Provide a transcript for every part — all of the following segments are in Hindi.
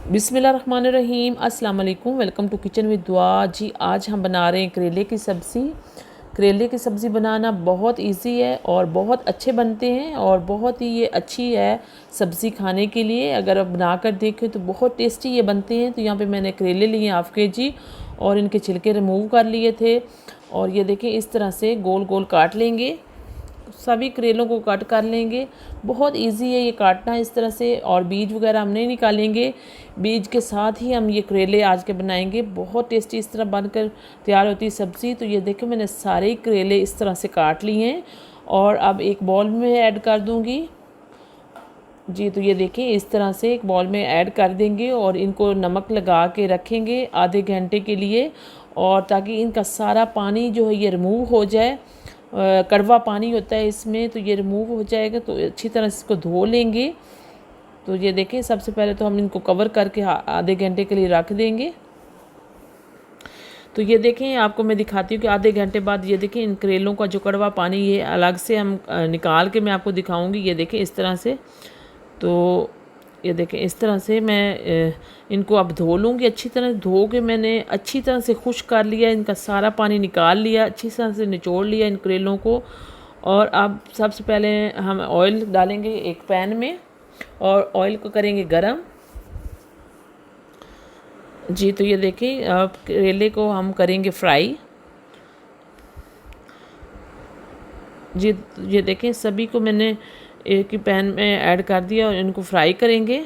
बिस्मिल्लाहिर्रहमानिर्रहीम, अस्सलाम वालेकुम। वेलकम टू किचन विद दुआ। जी, आज हम बना रहे हैं करेले की सब्ज़ी। करेले की सब्ज़ी बनाना बहुत इजी है और बहुत अच्छे बनते हैं और बहुत ही ये अच्छी है सब्ज़ी खाने के लिए। अगर आप बना कर देखें तो बहुत टेस्टी ये बनते हैं। तो यहाँ पे मैंने करेले लिए हाफ़ केजी और इनके छिलके रिमूव कर लिए थे। और ये देखें, इस तरह से गोल गोल काट लेंगे। सभी करेलों को कट कर लेंगे। बहुत इजी है ये काटना इस तरह से, और बीज वगैरह हम नहीं निकालेंगे। बीज के साथ ही हम ये करेले आज के बनाएंगे। बहुत टेस्टी इस तरह बनकर तैयार होती है सब्ज़ी। तो ये देखो, मैंने सारे करेले इस तरह से काट लिए हैं और अब एक बॉल में ऐड कर दूंगी। जी, तो ये देखें, इस तरह से एक बॉल में ऐड कर देंगे और इनको नमक लगा के रखेंगे आधे घंटे के लिए, और ताकि इनका सारा पानी जो है ये रिमूव हो जाए। कड़वा पानी होता है इसमें, तो ये रिमूव हो जाएगा। तो अच्छी तरह से इसको धो लेंगे। तो ये देखें, सबसे पहले तो हम इनको कवर करके आधे घंटे के लिए रख देंगे। तो ये देखें, आपको मैं दिखाती हूँ कि आधे घंटे बाद ये देखें, इन करेलों का जो कड़वा पानी ये अलग से हम निकाल के मैं आपको दिखाऊंगी। ये देखें इस तरह से। तो ये देखें, इस तरह से मैं इनको अब धो लूँगी। अच्छी तरह धो के मैंने अच्छी तरह से खुश्क कर लिया, इनका सारा पानी निकाल लिया, अच्छी तरह से निचोड़ लिया इन करेलों को। और अब सबसे पहले हम ऑयल डालेंगे एक पैन में और ऑयल को करेंगे गरम। जी, तो ये देखिए, अब करेले को हम करेंगे फ्राई। जी, ये देखें, सभी को मैंने एक ही पैन में ऐड कर दिया और इनको फ्राई करेंगे।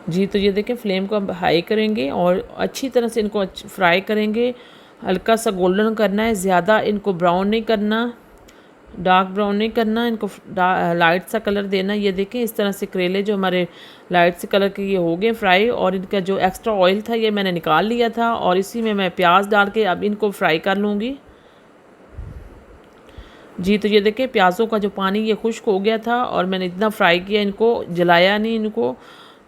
जी, तो ये देखें, फ्लेम को अब हाई करेंगे और अच्छी तरह से इनको फ्राई करेंगे। हल्का सा गोल्डन करना है, ज़्यादा इनको ब्राउन नहीं करना, डार्क ब्राउन नहीं करना। इनको लाइट सा कलर देना। ये देखें, इस तरह से करेले जो हमारे लाइट से कलर के ये हो गए फ्राई, और इनका जो एक्स्ट्रा ऑयल था ये मैंने निकाल लिया था। और इसी में मैं प्याज डाल के अब इनको फ्राई कर लूँगी। जी, तो ये देखें, प्याज़ों का जो पानी ये खुश्क हो गया था और मैंने इतना फ्राई किया, इनको जलाया नहीं इनको।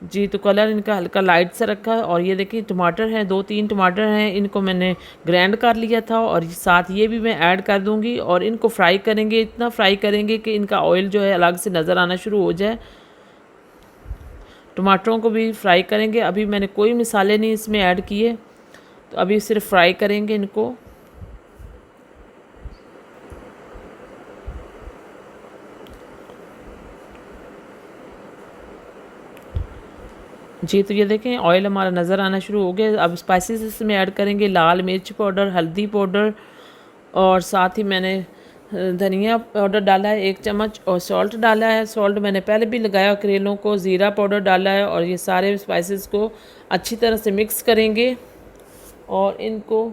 जी, तो कलर इनका हल्का लाइट सा रखा है। और ये देखिए, टमाटर हैं, 2-3 टमाटर हैं, इनको मैंने ग्राइंड कर लिया था और साथ ये भी मैं ऐड कर दूंगी। और इनको फ्राई करेंगे, इतना फ्राई करेंगे कि इनका ऑयल जो है अलग से नज़र आना शुरू हो जाए। टमाटरों को भी फ्राई करेंगे। अभी मैंने कोई मसाले नहीं इसमें ऐड किए, तो अभी सिर्फ फ्राई करेंगे इनको। जी, तो ये देखें, ऑयल हमारा नज़र आना शुरू हो गया। अब स्पाइसेस इसमें ऐड करेंगे, लाल मिर्च पाउडर, हल्दी पाउडर, और साथ ही मैंने धनिया पाउडर डाला है 1 चम्मच, और सॉल्ट डाला है। सॉल्ट मैंने पहले भी लगाया करेलों को। ज़ीरा पाउडर डाला है। और ये सारे स्पाइसेस को अच्छी तरह से मिक्स करेंगे और इनको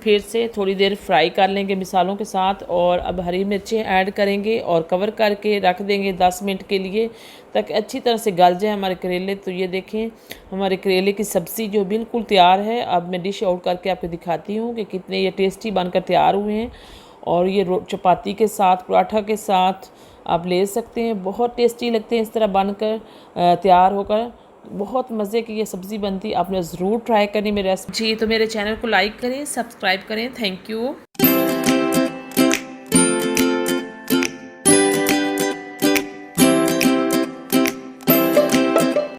फिर से थोड़ी देर फ्राई कर लेंगे मिसालों के साथ। और अब हरी मिर्चें ऐड करेंगे और कवर करके रख देंगे 10 मिनट के लिए, ताकि अच्छी तरह से गल जाए हमारे करेले। तो ये देखें, हमारे करेले की सब्ज़ी जो बिल्कुल तैयार है। अब मैं डिश आउट करके आपको दिखाती हूँ कि कितने ये टेस्टी बनकर तैयार हुए हैं। और ये चपाती के साथ, पराठा के साथ आप ले सकते हैं। बहुत टेस्टी लगते हैं इस तरह बनकर तैयार होकर। बहुत मज़े की ये सब्ज़ी बनती है, आपने ज़रूर ट्राई करनी मेरे रेसिपी। जी, तो मेरे चैनल को लाइक करें, सब्सक्राइब करें। Thank you.